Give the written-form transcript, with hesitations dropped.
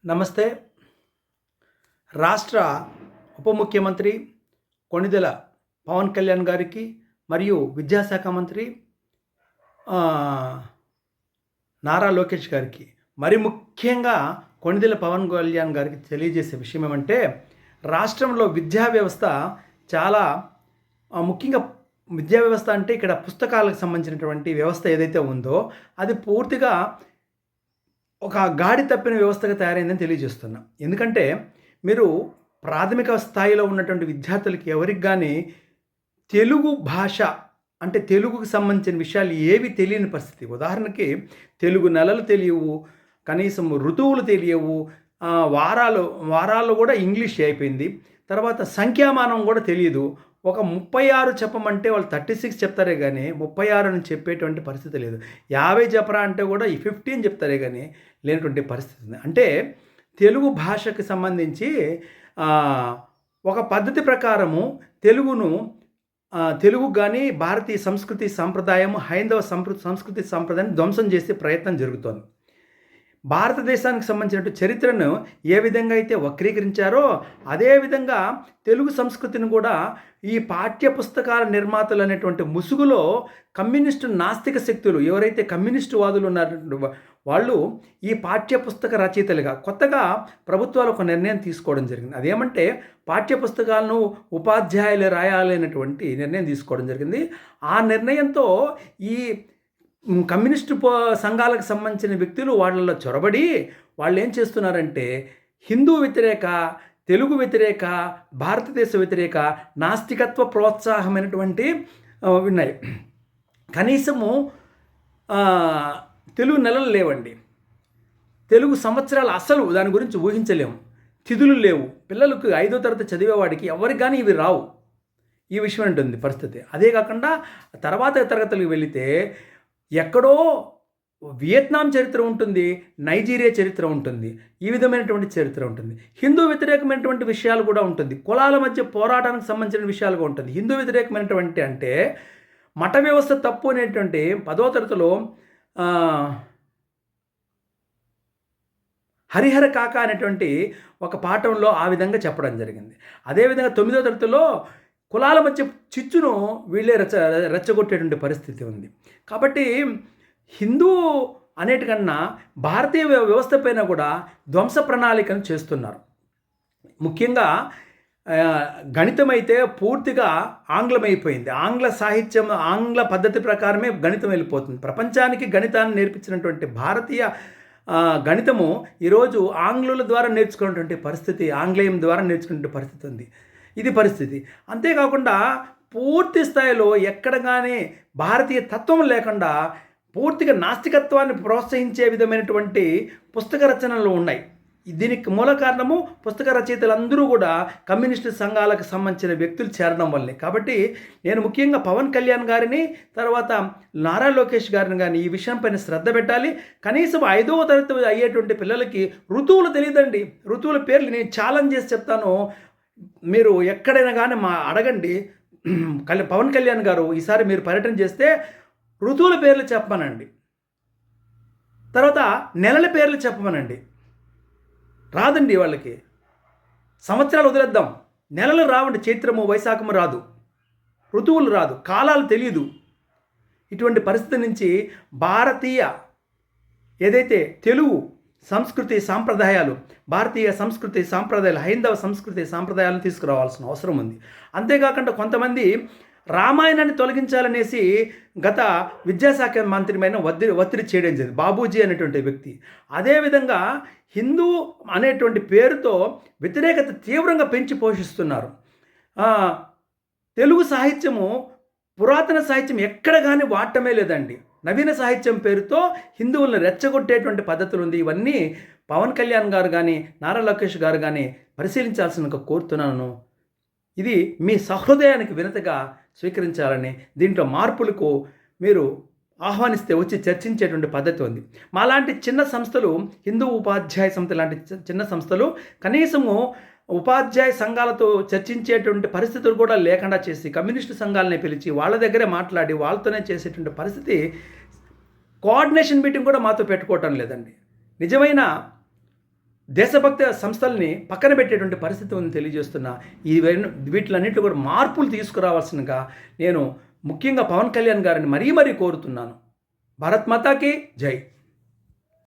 నమస్తే. రాష్ట్ర ఉప ముఖ్యమంత్రి కొణిదెల పవన్ కళ్యాణ్ గారికి మరియు విద్యాశాఖ మంత్రి నారా లోకేష్ గారికి, మరి ముఖ్యంగా కొణిదెల పవన్ కళ్యాణ్ గారికి తెలియజేసే విషయం ఏమంటే, రాష్ట్రంలో విద్యా వ్యవస్థ చాలా ముఖ్యంగా విద్యా వ్యవస్థ అంటే ఇక్కడ పుస్తకాలకు సంబంధించినటువంటి వ్యవస్థ ఏదైతే ఉందో అది పూర్తిగా ఒక గాడి తప్పిన వ్యవస్థగా తయారైందని తెలియజేస్తున్నా. ఎందుకంటే మీరు ప్రాథమిక స్థాయిలో ఉన్నటువంటి విద్యార్థులకి ఎవరికి కానీ తెలుగు భాష అంటే తెలుగుకు సంబంధించిన విషయాలు ఏవి తెలియని పరిస్థితి. ఉదాహరణకి తెలుగు నెలలు తెలియవు, కనీసం ఋతువులు తెలియవు, వారాలు కూడా ఇంగ్లీష్ అయిపోయింది. తర్వాత సంఖ్యామానం కూడా తెలియదు. ఒక 36 చెప్పమంటే వాళ్ళు 36 చెప్తారే కానీ 36 అని చెప్పేటువంటి పరిస్థితి లేదు. 50 చెప్పరా అంటే కూడా ఈ 15 చెప్తారే కానీ లేనటువంటి పరిస్థితి ఉంది. అంటే తెలుగు భాషకు సంబంధించి ఒక పద్ధతి ప్రకారము తెలుగు కానీ భారతీయ సంస్కృతి సాంప్రదాయం, హైందవ సంస్కృతి సాంప్రదాయాన్ని ధ్వంసం చేసే ప్రయత్నం జరుగుతోంది. భారతదేశానికి సంబంధించిన చరిత్రను ఏ విధంగా అయితే వక్రీకరించారో అదేవిధంగా తెలుగు సంస్కృతిని కూడా ఈ పాఠ్య పుస్తకాల నిర్మాతలు అనేటువంటి ముసుగులో కమ్యూనిస్టు నాస్తిక శక్తులు ఎవరైతే కమ్యూనిస్టు వాదులు ఉన్నారో వాళ్ళు ఈ పాఠ్య పుస్తక రచయితలుగా కొత్తగా ప్రభుత్వాలు ఒక నిర్ణయం తీసుకోవడం జరిగింది. అదేమంటే పాఠ్య పుస్తకాలను ఉపాధ్యాయులు రాయాలనేటువంటి నిర్ణయం తీసుకోవడం జరిగింది. ఆ నిర్ణయంతో ఈ కమ్యూనిస్టు సంఘాలకు సంబంధించిన వ్యక్తులు వాళ్ళలో చొరబడి వాళ్ళు ఏం చేస్తున్నారంటే హిందూ వ్యతిరేక, తెలుగు వ్యతిరేక, భారతదేశ వ్యతిరేక నాస్తికత్వ ప్రోత్సాహమైనటువంటి ఉన్నాయి. కనీసము తెలుగు నెలలు లేవండి, తెలుగు సంవత్సరాలు అసలు దాని గురించి ఊహించలేము, తిథులు లేవు. పిల్లలకు 5వ తరగతి చదివేవాడికి ఎవరికి కానీ ఇవి రావు. ఈ విషయం ఉంటుంది పరిస్థితి. అదే కాకుండా తర్వాత తరగతులకు వెళితే ఎక్కడో వియత్నాం చరిత్ర ఉంటుంది, నైజీరియా చరిత్ర ఉంటుంది, ఈ విధమైనటువంటి చరిత్ర ఉంటుంది. హిందూ వ్యతిరేకమైనటువంటి విషయాలు కూడా ఉంటుంది, కులాల మధ్య పోరాటానికి సంబంధించిన విషయాలుగా ఉంటుంది. హిందూ వ్యతిరేకమైనటువంటి అంటే మఠ వ్యవస్థ తప్పు అనేటువంటి 10వ తరగతిలో హరిహర కాక అనేటువంటి ఒక పాఠంలో ఆ విధంగా చెప్పడం జరిగింది. అదేవిధంగా 9వ తరగతిలో కులాల మధ్య చిచ్చును వీళ్ళే రెచ్చగొట్టేటువంటి పరిస్థితి ఉంది. కాబట్టి హిందూ అనేటికన్నా భారతీయ వ్యవస్థ పైన కూడా ధ్వంస ప్రణాళికను చేస్తున్నారు. ముఖ్యంగా గణితం అయితే పూర్తిగా ఆంగ్లమైపోయింది. ఆంగ్ల సాహిత్యం, ఆంగ్ల పద్ధతి ప్రకారమే గణితం వెళ్ళిపోతుంది. ప్రపంచానికి గణితాన్ని నేర్పించినటువంటి భారతీయ గణితము ఈరోజు ఆంగ్లుల ద్వారా నేర్చుకున్నటువంటి పరిస్థితి, ఆంగ్లేయం ద్వారా నేర్చుకునే పరిస్థితి ఉంది. ఇది పరిస్థితి. అంతేకాకుండా పూర్తి స్థాయిలో ఎక్కడ కానీ భారతీయ తత్వం లేకుండా పూర్తిగా నాస్తికత్వాన్ని ప్రోత్సహించే విధమైనటువంటి పుస్తక రచనలు ఉన్నాయి. దీనికి మూల కారణము పుస్తక రచయితలందరూ కూడా కమ్యూనిస్టు సంఘాలకు సంబంధించిన వ్యక్తులు చేరడం వల్లే. కాబట్టి నేను ముఖ్యంగా పవన్ కళ్యాణ్ గారిని, తర్వాత నారా లోకేష్ గారిని కానీ ఈ విషయం పైన శ్రద్ధ పెట్టాలి. కనీసం 5వ తరగతి అయ్యేటువంటి పిల్లలకి ఋతువులు తెలియదండి. ఋతువుల పేర్లు నేను ఛాలెంజ్ చేసి చెప్తాను. మీరు ఎక్కడైనా కానీ అడగండి, పవన్ కళ్యాణ్ గారు ఈసారి మీరు పర్యటన చేస్తే ఋతువుల పేర్లు చెప్పమనండి, తర్వాత నెలల పేర్లు చెప్పమనండి. రాదండి వాళ్ళకి. సంవత్సరాలు వదిలేద్దాం, నెలలు రావండి. చైత్రము వైశాఖము రాదు, ఋతువులు రాదు, కాలాలు తెలియదు. ఇటువంటి పరిస్థితి నుంచి భారతీయ ఏదైతే తెలుగు సంస్కృతి సాంప్రదాయాలు, భారతీయ సంస్కృతి సాంప్రదాయాలు, హైందవ సంస్కృతి సాంప్రదాయాలను తీసుకురావాల్సిన అవసరం ఉంది. అంతేకాకుండా కొంతమంది రామాయణాన్ని తొలగించాలనేసి గత విద్యాశాఖ మంత్రిమైన ఒత్తిడి చేయడం జరిగింది, బాబూజీ అనేటువంటి వ్యక్తి. అదేవిధంగా హిందూ అనేటువంటి పేరుతో వ్యతిరేకత తీవ్రంగా పెంచి పోషిస్తున్నారు. తెలుగు సాహిత్యము, పురాతన సాహిత్యం ఎక్కడ కానీ వాడటమే లేదండి. నవీన సాహిత్యం పేరుతో హిందువులను రెచ్చగొట్టేటువంటి పద్ధతులు ఉంది. ఇవన్నీ పవన్ కళ్యాణ్ గారు కానీ నారా లోకేష్ గారు కానీ పరిశీలించాల్సిన కోరుతున్నాను. ఇది మీ సహృదయానికి వినతిగా స్వీకరించాలని, దీంట్లో మార్పులకు మీరు ఆహ్వానిస్తే వచ్చి చర్చించేటువంటి పద్ధతి ఉంది. మాలాంటి చిన్న సంస్థలు, హిందూ ఉపాధ్యాయ సంస్థ లాంటి చిన్న సంస్థలు కనీసము ఉపాధ్యాయ సంఘాలతో చర్చించేటువంటి పరిస్థితులు కూడా లేకుండా చేసి కమ్యూనిస్టు సంఘాలని పిలిచి వాళ్ళ దగ్గరే మాట్లాడి వాళ్ళతోనే చేసేటువంటి పరిస్థితి, కోఆర్డినేషన్ మీటింగ్ కూడా మాతో పెట్టుకోవటం లేదండి. నిజమైన దేశభక్తి సంస్థల్ని పక్కన పెట్టేటువంటి పరిస్థితి ఉంది తెలియజేస్తున్నా. వీటిలన్నింటిలో కూడా మార్పులు తీసుకురావాల్సిందిగా నేను ముఖ్యంగా పవన్ కళ్యాణ్ గారిని మరీ కోరుతున్నాను. భారత్ మాతాకి జై.